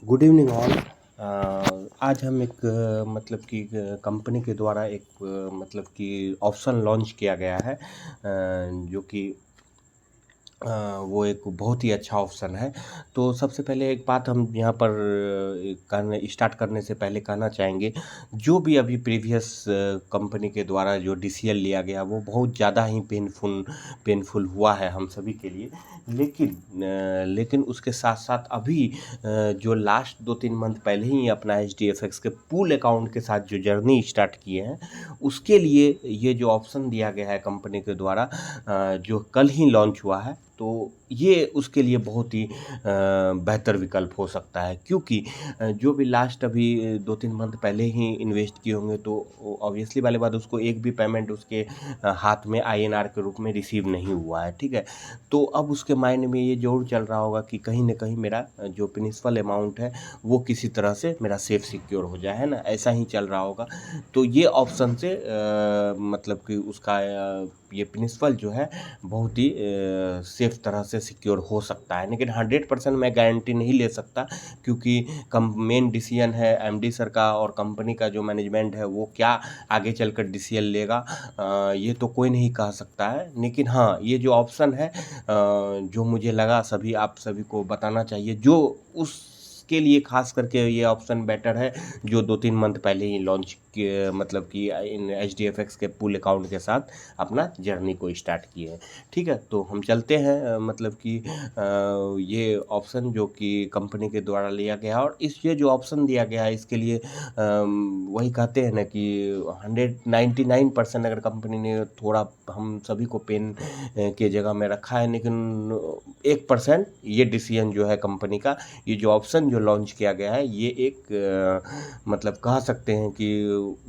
Good evening all. आज हम एक मतलब कि कंपनी के द्वारा एक मतलब कि ऑप्शन लॉन्च किया गया है, जो कि वो एक बहुत ही अच्छा ऑप्शन है। तो सबसे पहले एक बात हम यहाँ पर करने स्टार्ट करने से पहले कहना चाहेंगे, जो भी अभी प्रीवियस कंपनी के द्वारा जो डीसीएल लिया गया वो बहुत ज़्यादा ही पेनफुल हुआ है हम सभी के लिए। लेकिन उसके साथ साथ अभी जो लास्ट 2-3 मंथ पहले ही अपना एचडीएफएक्स के पूल अकाउंट के साथ जो जर्नी स्टार्ट किए हैं, उसके लिए ये जो ऑप्शन दिया गया है कंपनी के द्वारा, जो कल ही लॉन्च हुआ है, तो ये उसके लिए बहुत ही बेहतर विकल्प हो सकता है। क्योंकि जो भी लास्ट अभी 2-3 मंथ पहले ही इन्वेस्ट किए होंगे, तो ऑब्वियसली वाली बात, उसको एक भी पेमेंट उसके हाथ में आईएनआर के रूप में रिसीव नहीं हुआ है, ठीक है। तो अब उसके माइंड में ये ज़रूर चल रहा होगा कि कहीं न कहीं मेरा जो प्रिंसिपल अमाउंट है वो किसी तरह से मेरा सेफ सिक्योर हो जाए, है ना? ऐसा ही चल रहा होगा। तो ये ऑप्शन से मतलब कि उसका ये प्रिंसिपल जो है बहुत ही सेफ तरह से सिक्योर हो सकता है। लेकिन 100% मैं गारंटी नहीं ले सकता, क्योंकि मेन डिसीजन है एमडी सर का, और कंपनी का जो मैनेजमेंट है वो क्या आगे चलकर डिसीजन लेगा, ये तो कोई नहीं कह सकता है। लेकिन हाँ, ये जो ऑप्शन है, जो मुझे लगा आप सभी को बताना चाहिए, जो उसके लिए खास करके ये ऑप्शन बेटर है, जो 2-3 मंथ पहले ही लॉन्च किए, मतलब कि इन एचडीएफएक्स के पूल अकाउंट के साथ अपना जर्नी को स्टार्ट किए हैं। ठीक है, तो हम चलते हैं, मतलब कि ये ऑप्शन जो कि कंपनी के द्वारा लिया गया है, और ये जो ऑप्शन दिया गया है इसके लिए वही कहते हैं ना कि 199% अगर कंपनी ने थोड़ा हम सभी को पेन के जगह में रखा है, लेकिन 1% ये डिसीजन जो है कंपनी का, ये जो ऑप्शन जो लॉन्च किया गया है, ये एक मतलब कह सकते हैं कि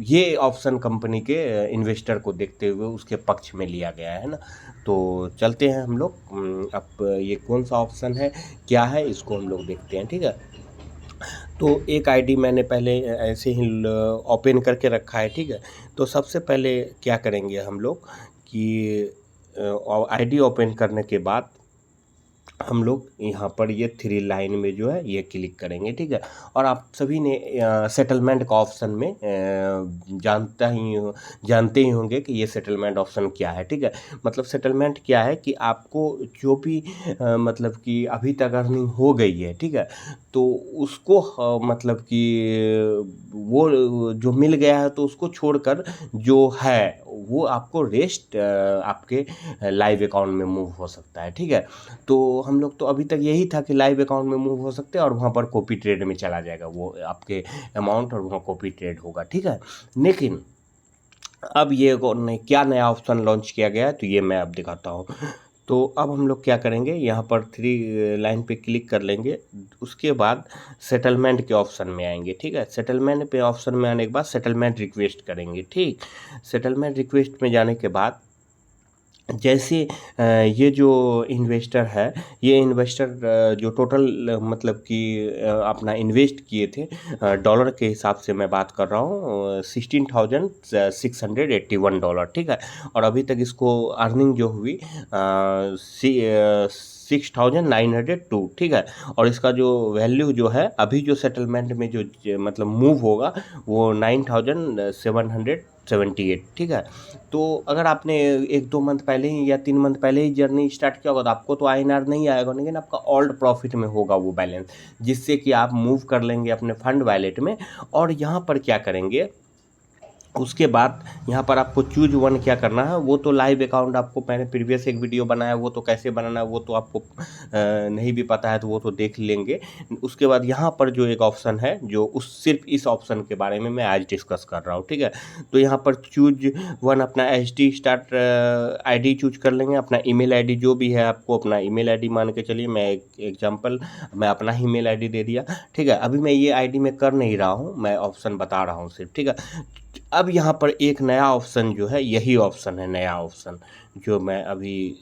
ये ऑप्शन कंपनी के इन्वेस्टर को देखते हुए उसके पक्ष में लिया गया है ना। तो चलते हैं हम लोग, अब ये कौन सा ऑप्शन है, क्या है, इसको हम लोग देखते हैं, ठीक है। तो एक आईडी मैंने पहले ऐसे ही ओपन करके रखा है, ठीक है। तो सबसे पहले क्या करेंगे हम लोग कि आईडी ओपन करने के बाद हम लोग यहाँ पर ये 3 लाइन में जो है ये क्लिक करेंगे, ठीक है। और आप सभी ने सेटलमेंट का ऑप्शन में जानते ही होंगे कि ये सेटलमेंट ऑप्शन क्या है, ठीक है। मतलब सेटलमेंट क्या है कि आपको जो भी मतलब कि अभी तक अर्निंग हो गई है, ठीक है, तो उसको मतलब कि वो जो मिल गया है, तो उसको छोड़कर जो है वो आपको रेस्ट आपके लाइव अकाउंट में मूव हो सकता है, ठीक है। तो हम लोग तो अभी तक यही था कि लाइव अकाउंट में मूव हो सकते हैं, और वहाँ पर कॉपी ट्रेड में चला जाएगा वो आपके अमाउंट, और वहाँ कॉपी ट्रेड होगा, ठीक है। लेकिन अब ये क्या नया ऑप्शन लॉन्च किया गया है, तो ये मैं अब दिखाता हूँ। तो अब हम लोग क्या करेंगे, यहाँ पर 3 लाइन पे क्लिक कर लेंगे, उसके बाद सेटलमेंट के ऑप्शन में आएंगे, ठीक है। सेटलमेंट पे ऑप्शन में आने के बाद सेटलमेंट रिक्वेस्ट करेंगे, ठीक। सेटलमेंट रिक्वेस्ट में जाने के बाद जैसे ये जो इन्वेस्टर है, ये इन्वेस्टर जो टोटल मतलब कि अपना इन्वेस्ट किए थे, डॉलर के हिसाब से मैं बात कर रहा हूँ, $16,681, ठीक है। और अभी तक इसको अर्निंग जो हुई 6,902, ठीक है। और इसका जो वैल्यू जो है अभी जो सेटलमेंट में जो मतलब मूव होगा, वो 9,778, ठीक है। तो अगर आपने 1-2 मंथ पहले ही या 3 मंथ पहले ही जर्नी स्टार्ट किया होगा, तो आपको तो आईएनआर नहीं आएगा, लेकिन आपका ओल्ड प्रॉफिट में होगा वो बैलेंस, जिससे कि आप मूव कर लेंगे अपने फंड वॉलेट में। और यहाँ पर क्या करेंगे, उसके बाद यहाँ पर आपको चूज वन क्या करना है, वो तो लाइव अकाउंट आपको मैंने प्रीवियस एक वीडियो बनाया, वो तो कैसे बनाना है वो तो आपको नहीं भी पता है, तो वो तो देख लेंगे। उसके बाद यहाँ पर जो एक ऑप्शन है, जो सिर्फ इस ऑप्शन के बारे में मैं आज डिस्कस कर रहा हूँ, ठीक है। तो यहाँ पर चूज वन अपना एचडी स्टार्ट आईडी चूज कर लेंगे, अपना ईमेल आईडी जो भी है, आपको अपना ईमेल आईडी मान के चलिए, मैं एक एग्जांपल मैं अपना ही ईमेल आईडी दे दिया, ठीक है। अभी मैं ये आईडी में कर नहीं रहा हूँ, मैं ऑप्शन बता रहा हूँ सिर्फ, ठीक है। अब यहाँ पर एक नया ऑप्शन जो है, यही ऑप्शन है नया ऑप्शन, जो मैं अभी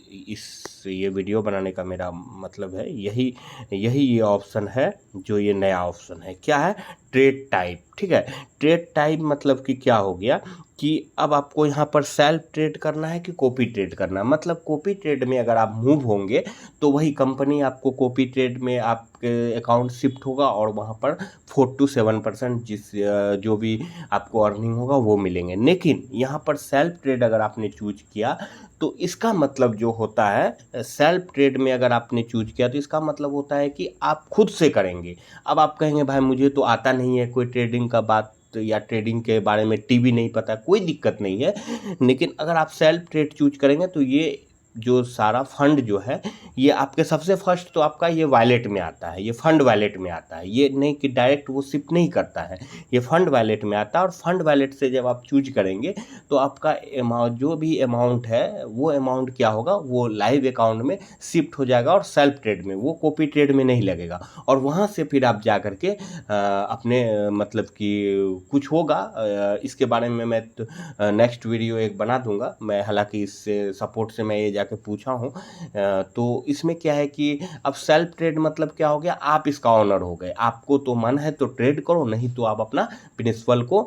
ये वीडियो बनाने का मेरा मतलब है, यही ये ऑप्शन है जो ये नया ऑप्शन है, क्या है, ट्रेड टाइप, ठीक है। ट्रेड टाइप मतलब कि क्या हो गया कि अब आपको यहाँ पर सेल्फ ट्रेड करना है कि कॉपी ट्रेड करना है। मतलब कॉपी ट्रेड में अगर आप मूव होंगे तो वही कंपनी आपको कॉपी ट्रेड में आपके अकाउंट शिफ्ट होगा और वहाँ पर 4 to 7% जो भी आपको अर्निंग होगा वो मिलेंगे। लेकिन यहाँ पर सेल्फ ट्रेड अगर आपने चूज किया तो इसका मतलब जो होता है, सेल्फ ट्रेड में अगर आपने चूज किया तो इसका मतलब होता है कि आप खुद से करेंगे। अब आप कहेंगे भाई मुझे तो आता नहीं है कोई ट्रेडिंग का बात या ट्रेडिंग के बारे में टीवी नहीं पता, कोई दिक्कत नहीं है। लेकिन अगर आप सेल्फ ट्रेड चूज करेंगे तो ये जो सारा फंड जो है ये आपके सबसे फर्स्ट तो आपका ये वॉलेट में आता है, ये फंड वॉलेट में आता है, ये नहीं कि डायरेक्ट वो शिफ्ट नहीं करता है, ये फंड वॉलेट में आता है। और फंड वॉलेट से जब आप चूज करेंगे तो आपका अमाउंट, जो भी अमाउंट है वो अमाउंट क्या होगा, वो लाइव अकाउंट में शिफ्ट हो जाएगा और सेल्फ ट्रेड में, वो कॉपी ट्रेड में नहीं लगेगा। और वहाँ से फिर आप जा करके अपने मतलब कि कुछ होगा, इसके बारे में मैं नेक्स्ट वीडियो एक बना दूंगा मैं, हालांकि इससे सपोर्ट से मैं ये जाके पूछा हूँ। तो इसमें क्या है कि अब सेल्फ ट्रेड मतलब क्या हो गया, आप इसका ऑनर हो गए, आपको तो मन है तो ट्रेड करो, नहीं तो आप अपना प्रिंसिपल को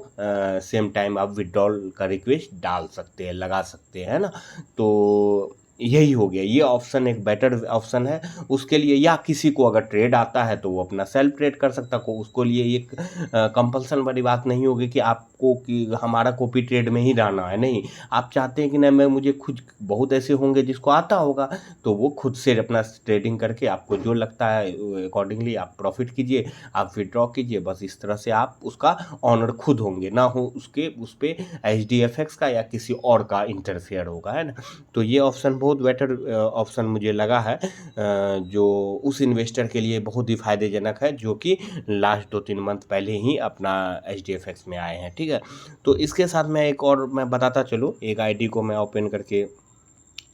सेम टाइम आप विड्रॉल का रिक्वेस्ट डाल सकते हैं, लगा सकते हैं, है ना। तो यही हो गया, ये ऑप्शन एक बेटर ऑप्शन है उसके लिए। या किसी को अगर ट्रेड आता है तो वो अपना सेल्फ ट्रेड कर सकता है, उसको लिए एक कंपल्सन वाली बात नहीं होगी कि आपको कि हमारा कॉपी ट्रेड में ही रहना है, नहीं। आप चाहते हैं कि नहीं मैं मुझे खुद, बहुत ऐसे होंगे जिसको आता होगा तो वो खुद से अपना ट्रेडिंग करके आपको जो लगता है अकॉर्डिंगली आप प्रॉफिट कीजिए, आप विड्रॉ कीजिए, बस इस तरह से आप उसका ऑनर खुद होंगे, ना हो उसके उस पर HDFX का या किसी और का इंटरफेयर होगा, है ना। तो ये ऑप्शन बहुत बेटर ऑप्शन मुझे लगा है, जो उस इन्वेस्टर के लिए बहुत ही फायदेजनक है जो कि लास्ट 2-3 मंथ पहले ही अपना HDFX में आए हैं, ठीक है। तो इसके साथ मैं एक और मैं बताता चलूँ, एक आईडी को मैं ओपन करके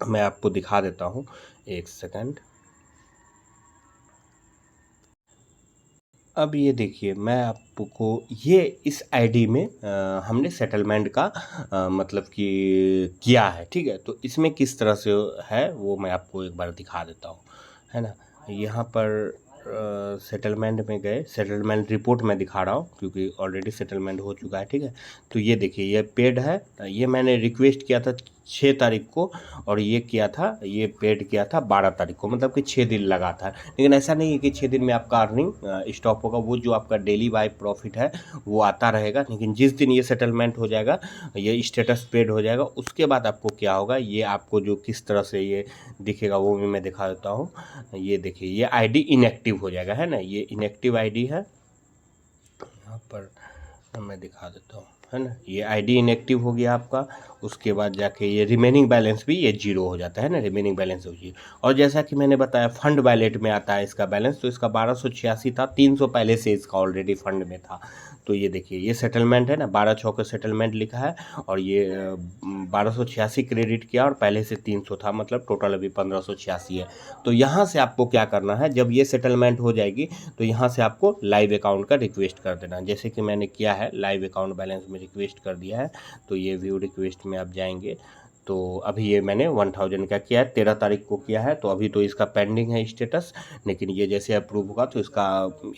मैं आपको दिखा देता हूँ, एक सेकंड। अब ये देखिए मैं आपको ये इस आईडी में हमने सेटलमेंट का मतलब कि किया है, ठीक है। तो इसमें किस तरह से है वो मैं आपको एक बार दिखा देता हूँ, है ना। यहाँ पर सेटलमेंट में गए, सेटलमेंट रिपोर्ट में दिखा रहा हूँ क्योंकि ऑलरेडी सेटलमेंट हो चुका है, ठीक है। तो ये देखिए ये पेड है, ये मैंने रिक्वेस्ट किया था 6 तारीख को और ये किया था, ये पेड किया था 12 तारीख को, मतलब कि 6 दिन लगा था। लेकिन ऐसा नहीं है कि 6 दिन में आपका अर्निंग स्टॉप होगा, वो जो आपका डेली बाय प्रॉफिट है वो आता रहेगा। लेकिन जिस दिन ये सेटलमेंट हो जाएगा, ये स्टेटस पेड हो जाएगा, उसके बाद आपको क्या होगा, ये आपको जो किस तरह से ये दिखेगा वो भी मैं दिखा देता हूँ। ये देखिए ये आईडी इनएक्टिव हो जाएगा, है ना, ये इनएक्टिव आईडी है, यहाँ पर मैं दिखा देता हूँ, है ना। ये आईडी इनएक्टिव हो गया आपका। उसके बाद जाके ये रिमेनिंग बैलेंस भी ये 0 हो जाता है ना, रिमेनिंग बैलेंस हो जीरो। और जैसा कि मैंने बताया फंड वॉलेट में आता है इसका बैलेंस, तो इसका 1286 था, 300 पहले से इसका ऑलरेडी फंड में था। तो ये देखिए ये सेटलमेंट है ना, 12/6 का सेटलमेंट लिखा है और ये 1286 क्रेडिट किया और पहले से 300 था, मतलब टोटल अभी 1586 है। तो यहाँ से आपको क्या करना है, जब ये सेटलमेंट हो जाएगी तो यहाँ से आपको लाइव अकाउंट का रिक्वेस्ट कर देना, जैसे कि मैंने किया है, लाइव अकाउंट बैलेंस में रिक्वेस्ट कर दिया है। तो ये व्यू रिक्वेस्ट में आप जाएंगे तो अभी ये मैंने 1000 का किया है, 13 तारीख को किया है, तो अभी तो इसका पेंडिंग है स्टेटस। लेकिन ये जैसे अप्रूव होगा तो इसका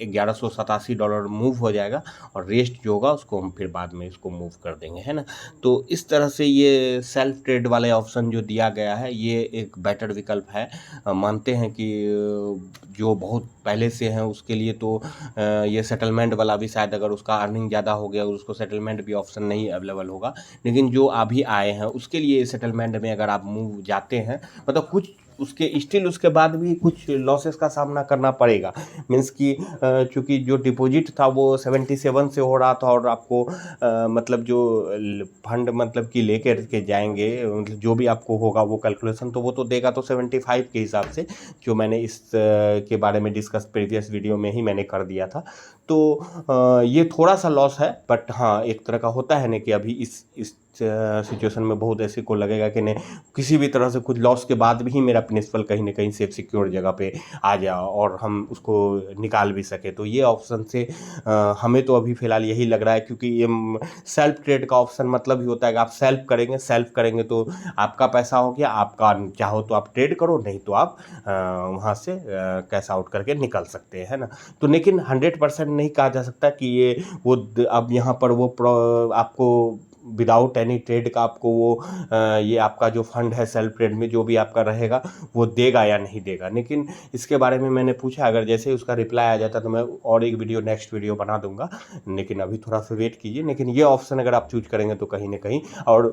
$1187 मूव हो जाएगा और रेस्ट जो होगा उसको हम फिर बाद में इसको मूव कर देंगे, है ना। तो इस तरह से ये सेल्फ ट्रेड वाले ऑप्शन जो दिया गया है ये एक बेटर विकल्प है। मानते हैं कि जो बहुत पहले से हैं उसके लिए तो ये सेटलमेंट वाला भी शायद अगर उसका अर्निंग ज़्यादा हो गया उसको सेटलमेंट भी ऑप्शन नहीं अवेलेबल होगा। लेकिन जो अभी आए हैं उसके लिए सेटलमेंट में अगर आप मूव जाते हैं, मतलब कुछ उसके स्टिल उसके बाद भी कुछ लॉसेस का सामना करना पड़ेगा। मीन्स कि चूँकि जो डिपॉजिट था वो 77 से हो रहा था और आपको मतलब जो फंड मतलब कि लेके के जाएंगे, मतलब जो भी आपको होगा वो कैलकुलेशन तो वो तो देगा तो 75 के हिसाब से, जो मैंने इस के बारे में डिस्कस प्रीवियस वीडियो में ही मैंने कर दिया था। तो ये थोड़ा सा लॉस है, बट हाँ एक तरह का होता है ना कि अभी इस सिचुएशन में बहुत ऐसे को लगेगा कि नहीं, किसी भी तरह से कुछ लॉस के बाद भी मेरा प्रिंसिपल कहीं ना कहीं सेफ सिक्योर जगह पे आ जाए और हम उसको निकाल भी सके। तो ये ऑप्शन से हमें तो अभी फ़िलहाल यही लग रहा है, क्योंकि ये सेल्फ ट्रेड का ऑप्शन मतलब ही होता है कि आप सेल्फ करेंगे तो आपका पैसा हो गया, आपका चाहो तो आप ट्रेड करो, नहीं तो आप वहाँ से कैश आउट करके निकल सकते हैं, है ना। तो लेकिन 100% नहीं कहा जा सकता कि ये वो अब यहाँ पर वो आपको विदाउट एनी ट्रेड का आपको वो ये आपका जो फंड है सेल्फ ट्रेड में जो भी आपका रहेगा वो देगा या नहीं देगा। लेकिन इसके बारे में मैंने पूछा, अगर जैसे उसका रिप्लाई आ जाता तो मैं और एक वीडियो नेक्स्ट वीडियो बना दूंगा, लेकिन अभी थोड़ा सा वेट कीजिए। लेकिन ये ऑप्शन अगर आप चूज करेंगे तो कहीं ना कहीं, और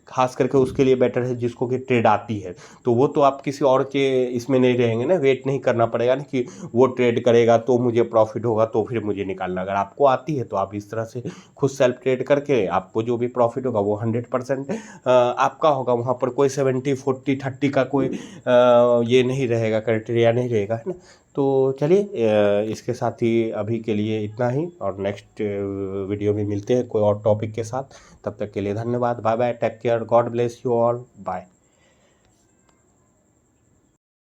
खास करके उसके लिए बेटर है जिसको कि ट्रेड आती है, तो वो तो आप किसी और के इसमें नहीं रहेंगे ना, वेट नहीं करना पड़ेगा ना कि वो ट्रेड करेगा तो मुझे प्रॉफिट होगा तो फिर मुझे निकालना। अगर आपको आती है तो आप इस तरह से खुद सेल्फ ट्रेड करके आपको जो भी प्रॉफिट होगा वो 100% आपका होगा। वहाँ पर कोई 70-40-30 का कोई ये नहीं रहेगा, क्राइटेरिया नहीं रहेगा, है ना। तो चलिए इसके साथ ही अभी के लिए इतना ही, और नेक्स्ट वीडियो में मिलते हैं कोई और टॉपिक के साथ। तब तक के लिए धन्यवाद, bye bye, take care, God bless you all, bye.